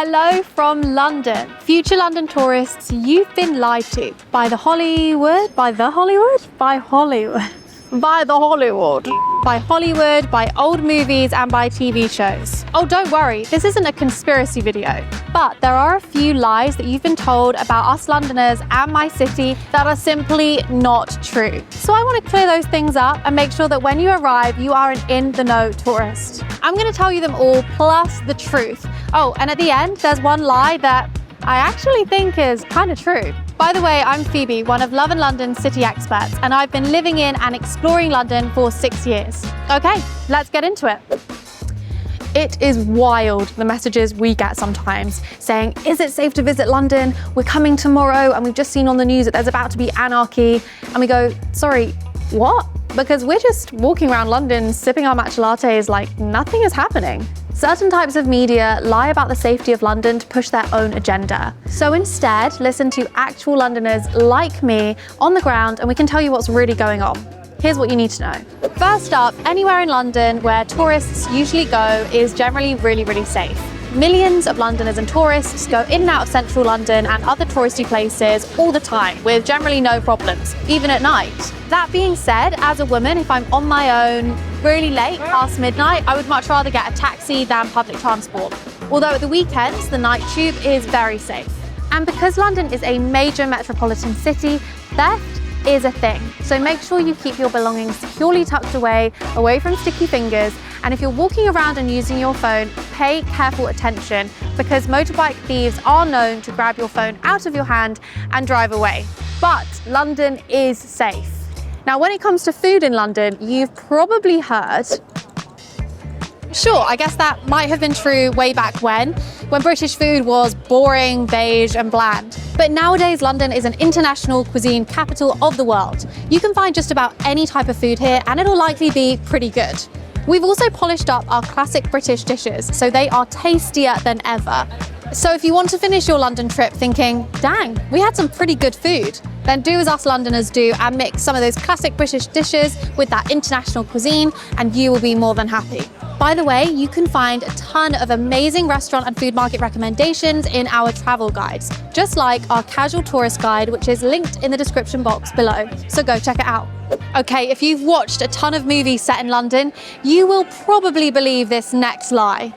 Hello from London. Future London tourists, you've been lied to by Hollywood, by old movies and by TV shows. Oh, don't worry, this isn't a conspiracy video, but there are a few lies that you've been told about us Londoners and my city that are simply not true. So I want to clear those things up and make sure that when you arrive, you are an in-the-know tourist. I'm going to tell you them all, plus the truth. Oh, and at the end, there's one lie that I actually think is kind of true. By the way, I'm Phoebe, one of Love and London's city experts, and I've been living in and exploring London for 6 years. Okay, let's get into it. It is wild, the messages we get sometimes saying, is it safe to visit London? We're coming tomorrow and we've just seen on the news that there's about to be anarchy. And we go, sorry, what? Because we're just walking around London sipping our matcha lattes like nothing is happening. Certain types of media lie about the safety of London to push their own agenda. So instead, listen to actual Londoners like me on the ground and we can tell you what's really going on. Here's what you need to know. First up, anywhere in London where tourists usually go is generally really safe. Millions of Londoners and tourists go in and out of central London and other touristy places all the time with generally no problems, even at night. That being said, as a woman, if I'm on my own really late, past midnight, I would much rather get a taxi than public transport. Although at the weekends, the night tube is very safe. And because London is a major metropolitan city, theft is a thing. So make sure you keep your belongings securely tucked away from sticky fingers. And if you're walking around and using your phone, pay careful attention because motorbike thieves are known to grab your phone out of your hand and drive away. But London is safe. Now, when it comes to food in London, you've probably heard. Sure, I guess that might have been true way back when British food was boring, beige and bland. But nowadays, London is an international cuisine capital of the world. You can find just about any type of food here and it'll likely be pretty good. We've also polished up our classic British dishes, so they are tastier than ever. So if you want to finish your London trip thinking, dang, we had some pretty good food, then do as us Londoners do and mix some of those classic British dishes with that international cuisine and you will be more than happy. By the way, you can find a ton of amazing restaurant and food market recommendations in our travel guides, just like our casual tourist guide, which is linked in the description box below. So go check it out. Okay, if you've watched a ton of movies set in London, you will probably believe this next lie.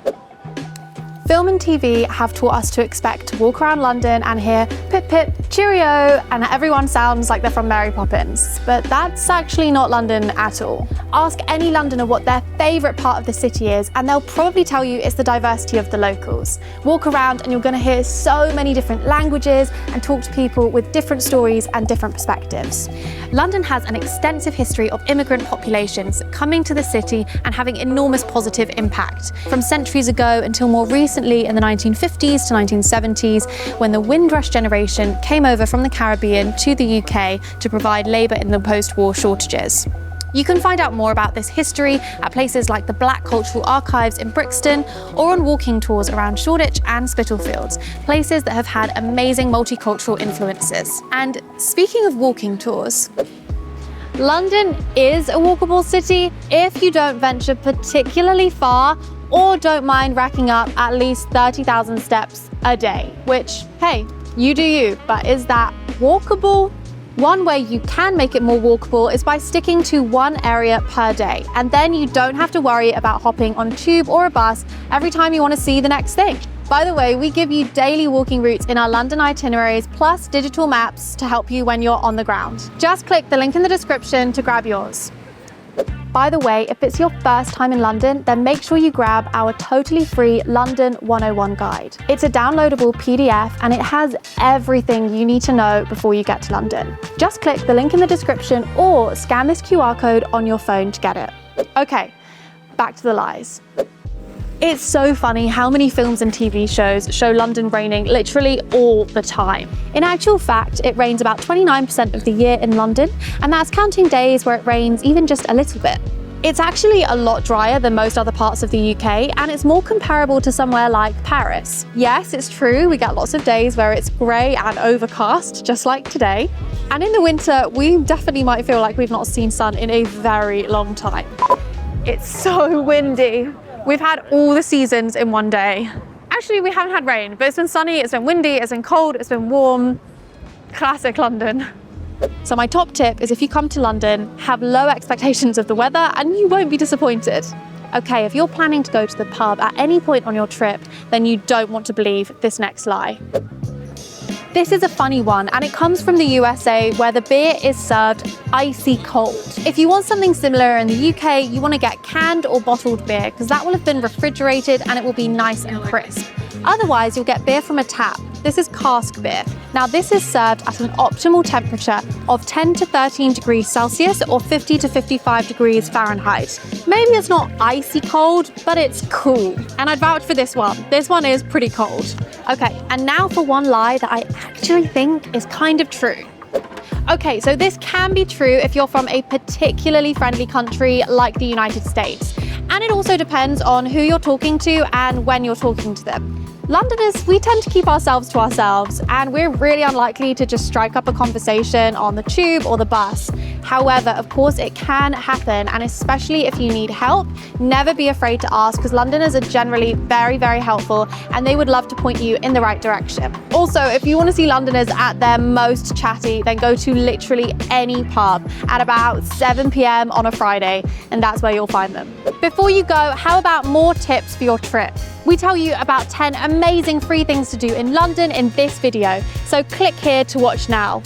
Film and TV have taught us to expect to walk around London and hear pip pip, cheerio, and everyone sounds like they're from Mary Poppins. But that's actually not London at all. Ask any Londoner what their favourite part of the city is and they'll probably tell you it's the diversity of the locals. Walk around and you're going to hear so many different languages and talk to people with different stories and different perspectives. London has an extensive history of immigrant populations coming to the city and having enormous positive impact. From centuries ago until more recently in the 1950s to 1970s, when the Windrush generation came over from the Caribbean to the UK to provide labour in the post-war shortages. You can find out more about this history at places like the Black Cultural Archives in Brixton or on walking tours around Shoreditch and Spitalfields, places that have had amazing multicultural influences. And speaking of walking tours, London is a walkable city if you don't venture particularly far or don't mind racking up at least 30,000 steps a day, which, hey, you do you, but is that walkable? One way you can make it more walkable is by sticking to one area per day, and then you don't have to worry about hopping on a tube or a bus every time you want to see the next thing. By the way, we give you daily walking routes in our London itineraries, plus digital maps to help you when you're on the ground. Just click the link in the description to grab yours. By the way, if it's your first time in London, then make sure you grab our totally free London 101 guide. It's a downloadable PDF and it has everything you need to know before you get to London. Just click the link in the description or scan this QR code on your phone to get it. Okay, back to the lies. It's so funny how many films and TV shows show London raining literally all the time. In actual fact, it rains about 29% of the year in London, and that's counting days where it rains even just a little bit. It's actually a lot drier than most other parts of the UK, and it's more comparable to somewhere like Paris. Yes, it's true, we get lots of days where it's grey and overcast, just like today. And in the winter, we definitely might feel like we've not seen sun in a very long time. It's so windy. We've had all the seasons in one day. actually, we haven't had rain, but it's been sunny, it's been windy, it's been cold, it's been warm. Classic London. So my top tip is if you come to London, have low expectations of the weather and you won't be disappointed. Okay, if you're planning to go to the pub at any point on your trip, then you don't want to believe this next lie. This is a funny one, and it comes from the USA, where the beer is served icy cold. If you want something similar in the UK, you want to get canned or bottled beer, because that will have been refrigerated and it will be nice and crisp. Otherwise, you'll get beer from a tap. This is cask beer. Now, this is served at an optimal temperature of 10 to 13 degrees Celsius or 50 to 55 degrees Fahrenheit. Maybe it's not icy cold, but it's cool. And I'd vouch for this one. This one is pretty cold. Okay, and now for one lie that I actually think is kind of true. Okay, so this can be true if you're from a particularly friendly country like the United States. And it also depends on who you're talking to and when you're talking to them. Londoners, we tend to keep ourselves to ourselves, and we're really unlikely to just strike up a conversation on the tube or the bus. However, of course, it can happen, and especially if you need help, never be afraid to ask, because Londoners are generally very, very helpful, and they would love to point you in the right direction. Also, if you want to see Londoners at their most chatty, then go to literally any pub at about 7 p.m. on a Friday, and that's where you'll find them. Before you go, how about more tips for your trip? We tell you about 10 amazing free things to do in London in this video, so click here to watch now.